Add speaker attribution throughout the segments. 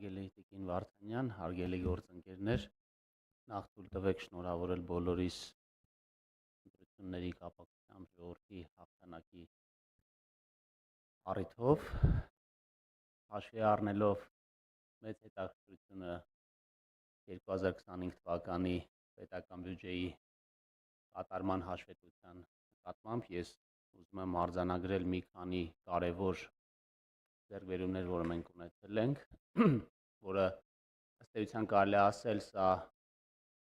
Speaker 1: Հարգելի Տիկին Վարդանյան, հարգելի գործընկերներ, նախ թույլ տվեք շնորհավորել բոլորիս ընտրությունների կապակցությամբ ժողովրդի հաղթանակի առիթով, հաշվի առնելով մեծ հետաքրքրությունը 2025 թվականի պետական բյուջեի կատարման հաշվետվության նկատմամբ, ես ուզում եմ արձանագրել մի քանի կարևոր ձեռքբերումներ, որը մենք ունեցել ենք, որը ըստ էության կարելի է ասել, սա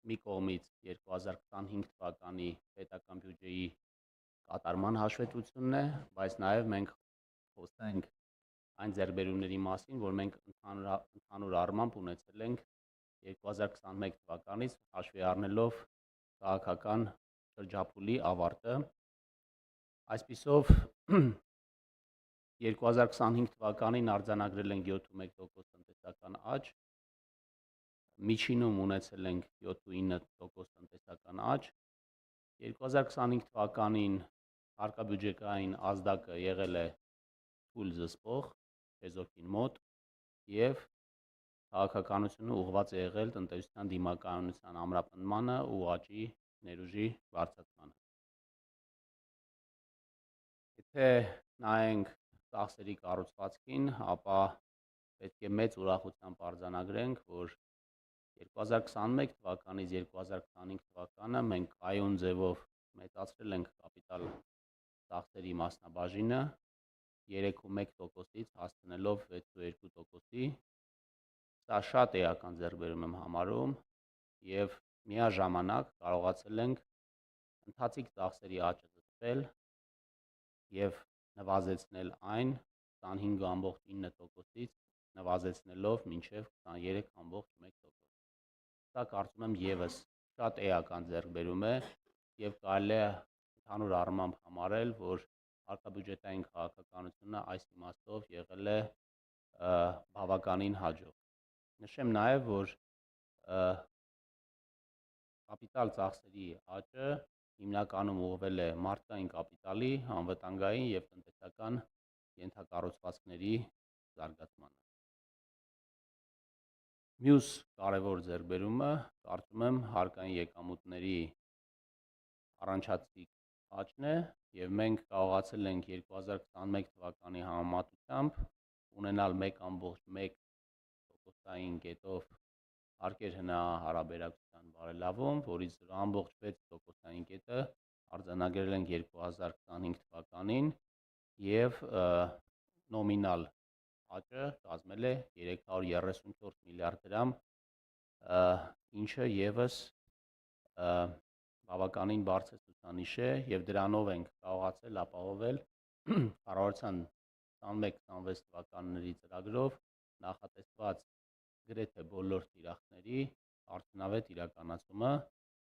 Speaker 1: մի կողմից 2025 թվականի պետական բյուջեի կատարման հաշվետվությունն է, բայց նաև մենք խոսենք այն ձեռքբերումների մասին, որ մենք ընդհանուր առմամբ ունեցել ենք 2021 թվականից հաշվի առնելով քաղաքական շրջափուլի ավարտը։ Այսպիսով 2025 թվականին արձանագրել ենք 7.1% տնտեսական աճ, միջինում ունեցել ենք 7.9% տնտեսական աճ, 2025 թվականին հարկաբյուջետային ազդակը եղել է թույլ զսպող, չեզոքին մոտ և քաղաքականությունը ուղղված է եղել տնտեսության դիմակայունության ամրապնդմանը ու աճի ներուժի վարձատրմանը։ Եթե նայենք ծախսերի կառուցվածքին, ապա պետք է մեծ ուրախությամբ արձանագրենք, որ 2021 թվականից 2025 թվականը մենք կայուն ձևով մեծացրել ենք կապիտալ ծախսերի մասնաբաժինը 3.1%-ից հասցնելով 6.2%-ի, սա շատ էական ձեռքբերում եմ համարում և միաժամանակ կարողացել ենք ընթացիկ ծախսերի աճը զսպել և նվազեցնել այն 25.9%-ից նվազեցնելով մինչև 23.1%։ Սա կարծում եմ ևս շատ էական ձեռքբերում է և կարելի է ընդհանուր առմամբ համարել, որ հարկաբյուջետային քաղաքականությունը այս իմաստով եղել է բավականին հաջող։ Նշեմ նաև, որ կապիտալ ծախսերի աճը հիմնականում ուղղվել է մարդկային կապիտալի, անվտանգային և տնտեսական ենթակառուցվածքների զարգացմանը։ Մյուս կարևոր ձեռքբերումը, կարծում եմ, հարկային եկամուտների առնչացիկ աճն է, և մենք կարողացել ենք 2021 թվականի համեմատությամբ ունենալ 1.1%-ային կետով հարկեր հնարահարաբերակցության բարելավում, որից 0.6%-ային կետը արձանագրել ենք 2025 թվականին և նոմինալ աճը կազմել է 334 միլիարդ դրամ, ինչը ևս բավականին բարձր ցուցանիշ է և դրանով ենք կարողացել ապահովել կառավարության 21-26 թվականների ծրագրով նախատեսված գրեթե բոլոր թիրախների արդյունավետ իրականացումը։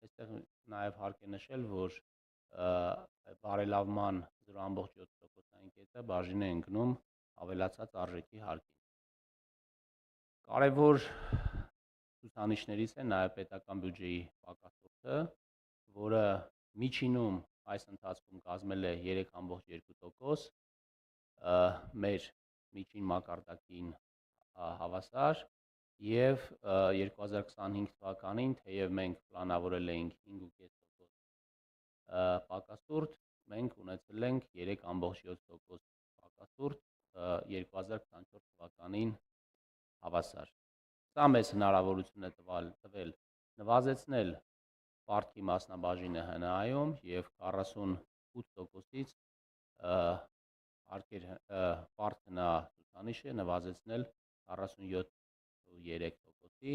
Speaker 1: Այստեղ նաև հարկ է նշել, որ բարելավման 0.7%-ային կետը բաժին է ընկնում ավելացած արժեքի հարկին։ Կարևոր ցուցանիշներից է նաև պետական բյուջեի պակասորդը, որը միջինում այս ընթացքում կազմել է 3.2%, մեր միջին մակարդակին հավասար, և 2025 թվականին, թեև մենք պլանավորել էինք 5.5% պակասորդ, մենք ունեցել ենք 3.7% պակասորդ 2024 թվականին հավասար։ Սա մեզ հնարավորություն է տվել նվազեցնել պարտքի մասնաբաժինը ՀՆԱ-ում և 48%-ից պարտ ՀՆԱ ցուցանիշը նվազեցնել 47.3%-ի։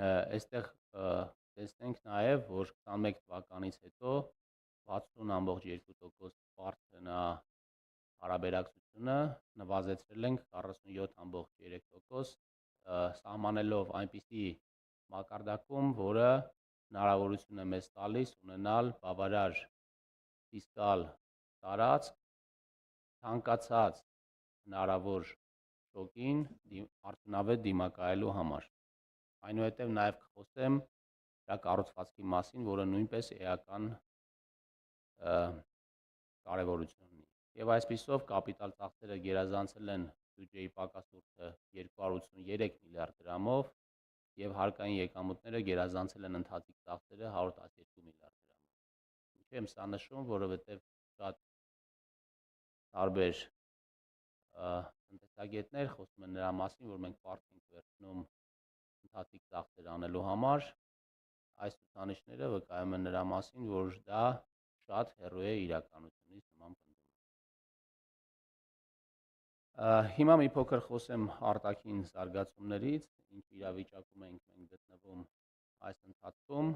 Speaker 1: Այստեղ տեսնենք նաև, որ 21 թվականից հետո 60.2% պարտ ՀՆԱ հարաբերակցությունը նվազեցրել ենք 47.3%, սահմանելով այնպիսի մակարդակում, որը հնարավորություն է մեզ տալիս ունենալ բավարար ֆիսկալ տարածք ցանկացած հնարավոր շոկին արդյունավետ դիմակայելու համար։ Այնուհետև նաև կխոսեմ դրա կառուցվածքի մասին, որը նույնպես էական կարևորություն ունի։ Եվ այսպիսով կապիտալ ծախսերը գերազանցել են բյուջեի պակասուրդը 283 միլիարդ դրամով եւ հարկային եկամուտները գերազանցել են ընթացիկ ծախսերը 112 միլիարդ դրամով։ Ինչու եմ սա նշում, որովհետեւ շատ տարբեր տնտեսագետներ խոսում են նրա մասին, որ մենք պարտք ենք վերցնում ընթացիկ ծախսեր անելու համար, այս ցուցանիշները վկայում են նրա մասին, որ դա շատ հեռու է իրականությունից նման պնդում։ Հիմա մի փոքր խոսեմ արտաքին զարգացումներից, ինչ իրավիճակում ենք մենք գտնվում այս ընթացքում։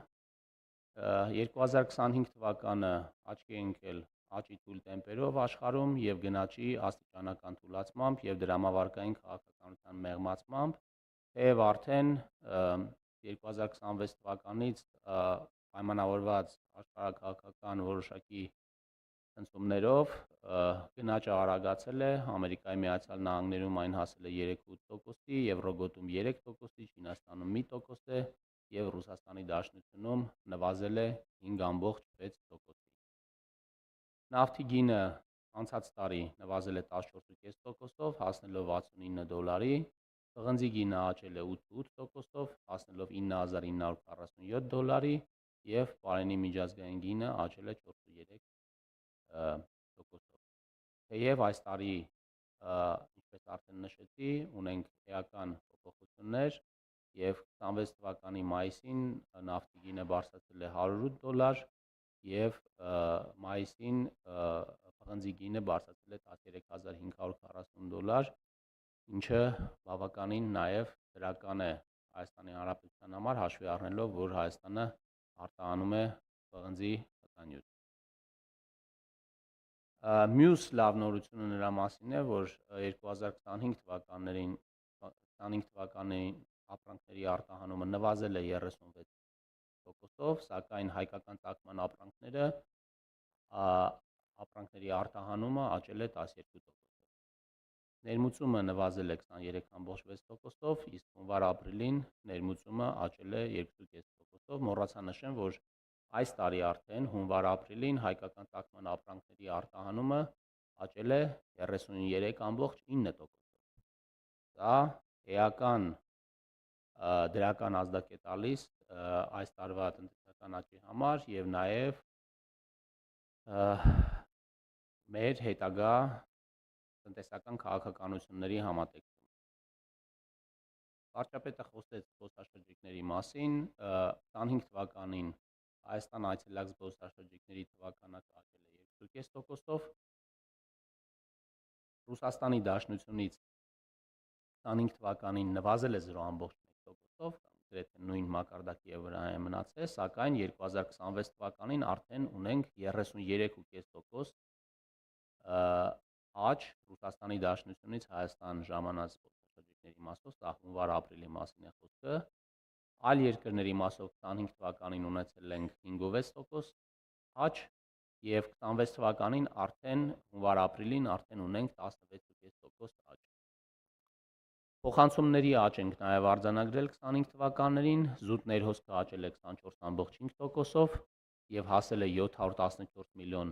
Speaker 1: 2025 թվականը աչքի է ընկել աճի թույլ տեմպերով աշխարհում եւ գնաճի աստիճանական թուլացմամբ եւ դրամավարկային քաղաքականության մեղմացմամբ, թեև արդեն 2026 թվականից պայմանավորված աշխարհաքաղաքական որոշակի ցնցումներով գնաճը արագացել է, Ամերիկայի Միացյալ Նահանգներում այն հասել է 3.8%-ի, Եվրոգոտում 3%-ի, Չինաստանում 1% է եւ Ռուսաստանի Դաշնությունում նվազել է 5.6%-ի։ Նավթի գինը անցած տարի նվազել է 14.5%-ով, հասնելով $69, պղնձի գինը աճել է 8.8%-ով, հասնելով $9,947 եւ պարենի միջազգային գինը աճել է 4.3%-ով։ Թեև այս տարի, ինչպես արդեն նշեցի, ունենք էական փոփոխություններ եւ 26 թվականի մայիսին նավթի գինը բարձրացել է $108 եւ մայիսին պղնձի գինը բարձրացել է $13540, ինչը բավականին նաեւ դրական է Հայաստանի Հանրապետության համար, հաշվի առնելով, որ Հայաստանը արտահանում է պղնձի հղանյութ։ Մյուս լավ նորությունը նրա մասին է, որ 2025 թվականի ապրանքների արտահանումը նվազել է 36%-ով, սակայն հայկական ծագման ապրանքների արտահանումը աճել է 12%-ով։ Ներմուծումը նվազել է 23.6%-ով, իսկ հունվար-ապրիլին ներմուծումը աճել է 2.5%-ով։ Մոռացա նշեմ, որ այս տարի արդեն հունվար-ապրիլին հայկական ծագման ապրանքների արտահանումը աճել է 33.9%-ով։ Սա էական դրական ազդակ է տալիս այս տարվա տնտեսական աճի համար եւ նաեւ մեր հետագա տնտեսական քաղաքականությունների համատեքստում։ Վարչապետը խոսեց զբոսաշրջիկների մասին, 25 թվականին Հայաստան այցելած զբոսաշրջիկների թվականակը աճել է 2.5%-ով, Ռուսաստանի Դաշնությունից 25 թվականին նվազել է 0.1%-ով, գրեթե նույն մակարդակի վրա է մնացել, սակայն 2026 թվականին արդեն ունենք 33.5% աճ Ռուսաստանի Դաշնությունից Հայաստան ժամանած զբոսաշրջիկների մասով, սա հունվար-ապրիլի մասին է խոսքը, այլ երկրների մասով 25 թվականին ունեցել ենք 5.6% աճ եւ 26 թվականին արդեն հունվար-ապրիլին արդեն ունենք 16.5% աճ։ Փոխանցումների աճ ենք նաեւ արձանագրել 25 թվականներին, զուտ ներհոսքը աճել է 24.5%-ով եւ հասել է $714 միլիոն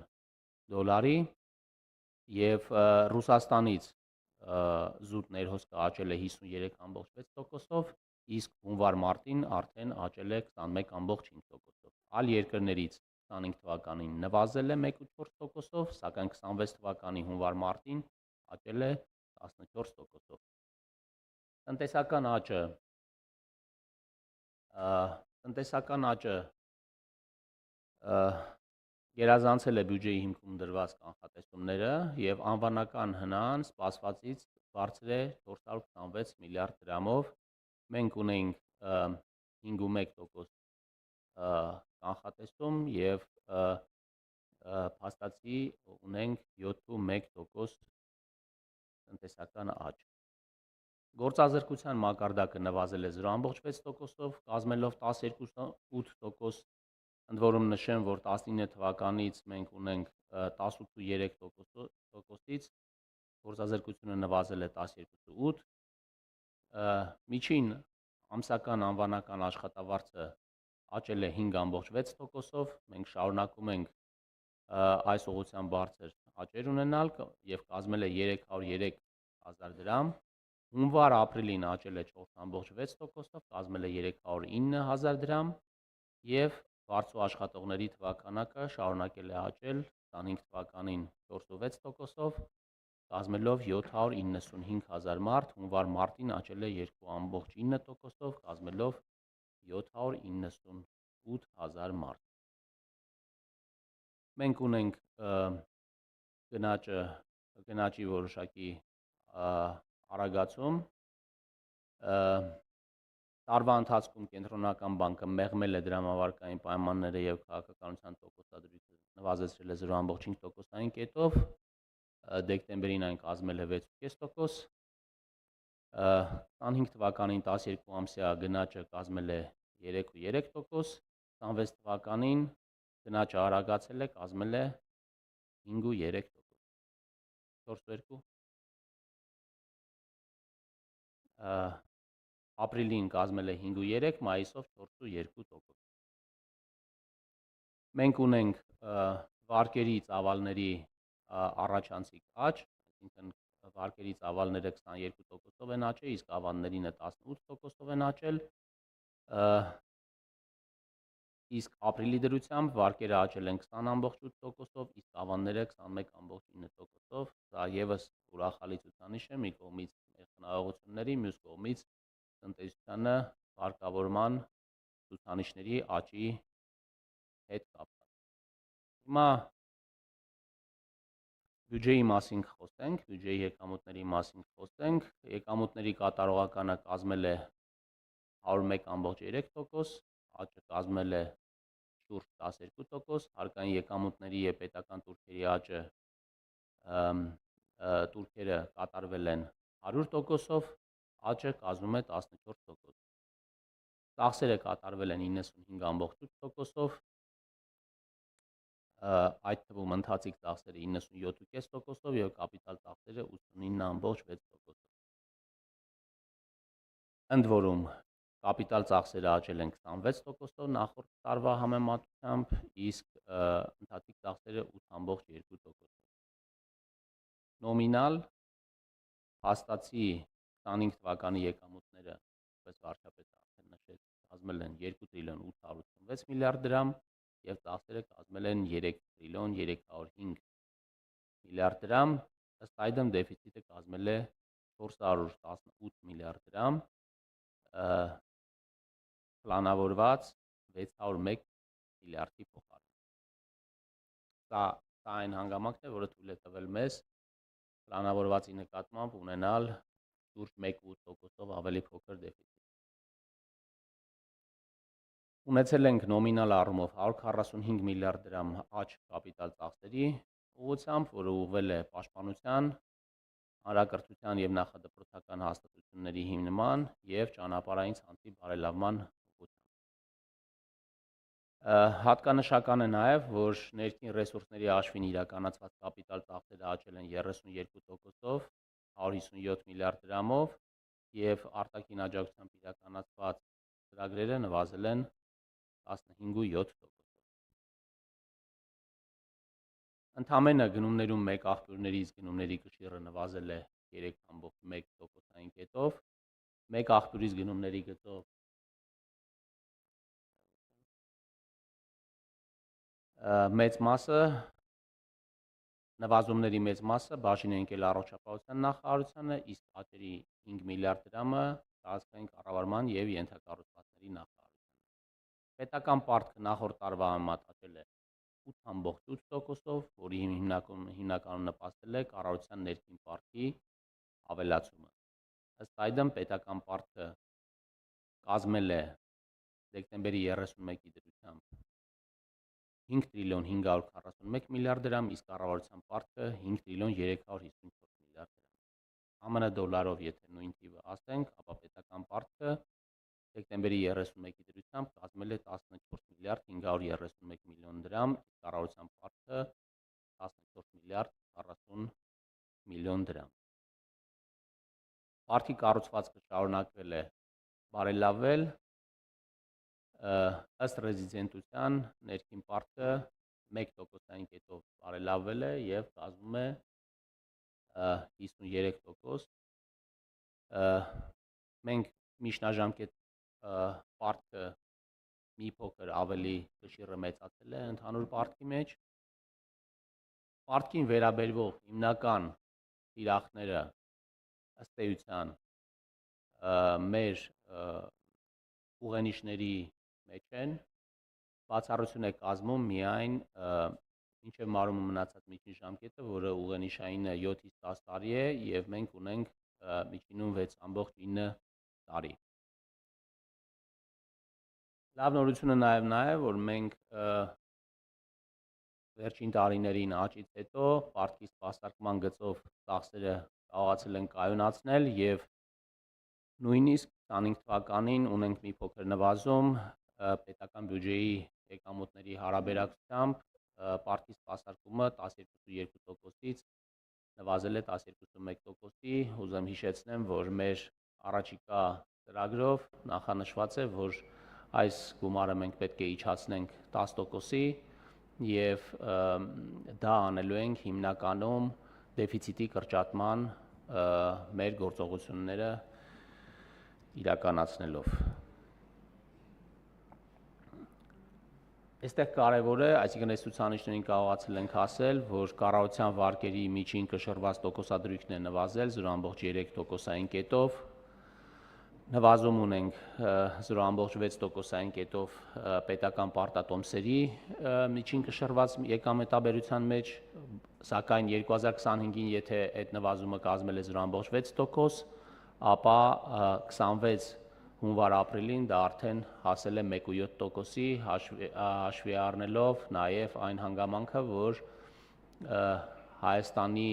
Speaker 1: եւ Ռուսաստանից զուտ ներհոսքը աճել է 53.6%-ով, իսկ հունվար-մարտին արդեն աճել է 21.5%-ով։ Այլ երկրներից 25 թվականին նվազել է 1.4%-ով, սակայն 26 թվականի հունվար-մարտին աճել է 14%-ով։ Տնտեսական աճը գերազանցել է բյուջեի հիմքում դրված կանխատեսումները եւ անվանական հնան սպասվածից բարձր է 426 միլիարդ դրամով։ Մենք ունենք 5.1% կանխատեսում եւ փաստացի ունենք 7.1% տնտեսական աճ։ Գործազրկության մակարդակը նվազել է 0.6%-ով, կազմելով 12.8%, ընդ որում նշեմ, որ 19 թվականից մենք ունենք 18.3%-ից, գործազրկությունը նվազել է 12.8%, միջին ամսական անվանական աշխատավարձը աճել է 5.6%-ով, մենք շարունակում ենք այս ուղղությամբ բարձր աճեր ունենալ եւ կազմել է 303 000 դրամ, հունվար-ապրիլին աճել է 4,6%-ով, կազմել է 309,000 դրամ և վարձու աշխատողների թվականակը շարունակել է աճել 25 թվականին 4,6%-ով, կազմելով 795,000 մարդ, հունվար-մարտին աճել է 2,9%-ով, կազմելով 798,000 մարդ։ Մենք ունենք գնաճի որոշակի արագացում, տարվա ընթացքում կենտրոնական բանկը մեղմել է դրամավարկային պայմանները և քաղաքականության տոկոսադրույքը նվազեցրել է 0,5%-ային կետով, դեկտեմբերին այն կազմել է 6,5%, 25 թվականին 12 ամսյա գնաճը կազմել է 3,3%, 26 թվականին գնաճը արագացել է, կազմել է 5,3%, 4,2%, ապրիլին կազմել է 5,3%, մայիսով 4,2%։ Մենք ունենք վարկերի ծավալների առաջանցիկ աճ, այսինքն վարկերի ծավալները 22%-ով են աճել, իսկ ավանդներինը 18%-ով են աճել, իսկ ապրիլի դրությամբ վարկերը աճել են 20,8%-ով, իսկ ավանդները 21,9%-ով, սա ևս ուրախալի ցուցանիշ է, մի կողմից մեր խնայողությունների, մյուս կողմից տնտեսությանը վարկավորման ցուցանիշների աճի հետ կապված։ Հիմա բյուջեի մասին խոսենք, բյուջեի եկամուտների մասին խոսենք, եկամուտների կատարողականը կազմել է 101,3%, աճը կազմել է շուրջ 12%, հարկային եկամուտների և պետական տուրքերի աճը տուրքերը կատարվել են 100%-ով, աճը կազմում է 14%, ծախսերը կատարվել են 95,8%-ով, այդ թվում ընթացիկ ծախսերը 97,5%-ով և կապիտալ ծախսերը 89,6%-ով։ Ընդ որում, կապիտալ ծախսերը աճել են 26%-ով նախորդ տարվա համեմատությամբ, իսկ ընթացիկ ծախսերը 8,2%-ով։ Նոմինալ փաստացի 25 թվականի եկամուտները, ինչպես վարչապետը արդեն նշեց, կազմել են 2 տրիլիոն 886 միլիարդ դրամ և ծախսերը կազմել են 3 տրիլիոն 305 միլիարդ դրամ, ըստ այդմ դեֆիցիտը կազմել է 418 միլիարդ դրամ, պլանավորված 601 միլիարդի փոխարեն։ Սա այն հանգամանքն է, որը թույլ է տվել մեզ պլանավորվածի նկատմամբ ունենալ շուրջ 1,8%-ով ավելի փոքր դեֆիցիտ։ Ունեցել ենք նոմինալ առումով 145 միլիարդ դրամ աճ կապիտալ ծախսերի ուղղությամբ, որը ուղղվել է պաշտպանության, հանրակրթության և նախադպրոցական հաստատությունների հիմնման և ճանապարհային ցանցի բարելավման ուղղությամբ։ Հատկանշական է նաև, որ ներքին ռեսուրսների հաշվին իրականացված կապիտալ ծախսերը աճել են 32%-ով, 157 միլիարդ դրամով և արտաքին աջակցությամբ իրականացված ծրագրերը նվազել են 15,7%-ով։ Ընդամենը գնումներում մեկ աղբյուրներից գնումների կշիռը նվազել է 3,1%-ային կետով, մեկ աղբյուրից գնումների գծով նվազումների մեծ մասը բաժին է ընկել առողջապահության նախարարությանը, իսկ աճերի 5 միլիարդ դրամը տարածքային կառավարման և ենթակառուցվածքների նախարարությանը։ Պետական պարտքը նախորդ տարվա համեմատ աճել է 8,8%-ով, որի հիմնականում նպաստել է կառավարության ներքին պարտքի ավելացումը։ Ըստ այդմ պետական պարտքը կազմել է դեկտեմբերի 31-ի դրությամբ 5 տրիլիոն 541 միլիարդ դրամ, իսկ կառավարության պարտքը 5 տրիլիոն 354 միլիարդ դրամ։ ԱՄՆ դոլարով եթե նույն թիվը ասենք, ապա պետական պարտքը դեկտեմբերի 31-ի դրությամբ կազմել է 14 միլիարդ 531 միլիոն դրամ, իսկ կառավարության պարտքը 14 միլիարդ 40 միլիոն դրամ։ Պարտքի կառուցվածքը շարունակվել է բարելավել, ըստ ռեզիդենտության ներքին պարտքը 1%-ային կետով բարելավվել է և կազմում է 53%, մենք միջնաժամկետ պարտքը մի փոքր ավելի կշիռը մեծացել է ընդհանուր պարտքի մեջ, պարտքին վերաբերվող հիմնական թիրախները ըստ էության մեր ուղենիշների մեջ են, բացառություն է կազմում միայն մինչև մարումը մնացած միջնաժամկետը, որը ուղենիշայինը 7-ից 10 տարի է, և մենք ունենք միջինում 6.9 տարի։ Լավ նորությունը նաև նա է, որ մենք վերջին տարիներին աճից հետո պարտքի սպասարկման գծով ծախսերը կարողացել ենք կայունացնել և նույնիսկ 25 թվականին ունենք մի փոքր նվազում պետական բյուջեի եկամուտների հարաբերակցությամբ պարտքի սպասարկումը 12.2%-ից նվազել է 12.1%-ի, ուզում հիշեցնեմ, որ մեր առաջիկա ծրագրով նախանշված է, որ այս գումարը մենք պետք է իջացնենք 10%-ի և դա անելու ենք հիմնականում դեֆիցիտի կրճատման մեր գործողությունները իրականացնելով։ Այստեղ կարևոր է, այսինքն այս ցուցանիշներին կարողացել ենք հասել, որ կառավարության վարկերի միջին կշռված տոկոսադրույքն է նվազել 0.3%-ային կետով, նվազում ունենք 0.6%-ային կետով պետական պարտատոմսերի միջին կշռված եկամտաբերության մեջ, սակայն 2025-ին եթե այդ նվազումը կազմել է 0.6%, ապա 26 հունվար-ապրիլին դա արդեն հասել է 1.7%-ի, հաշվի առնելով նաև այն հանգամանքը, որ Հայաստանի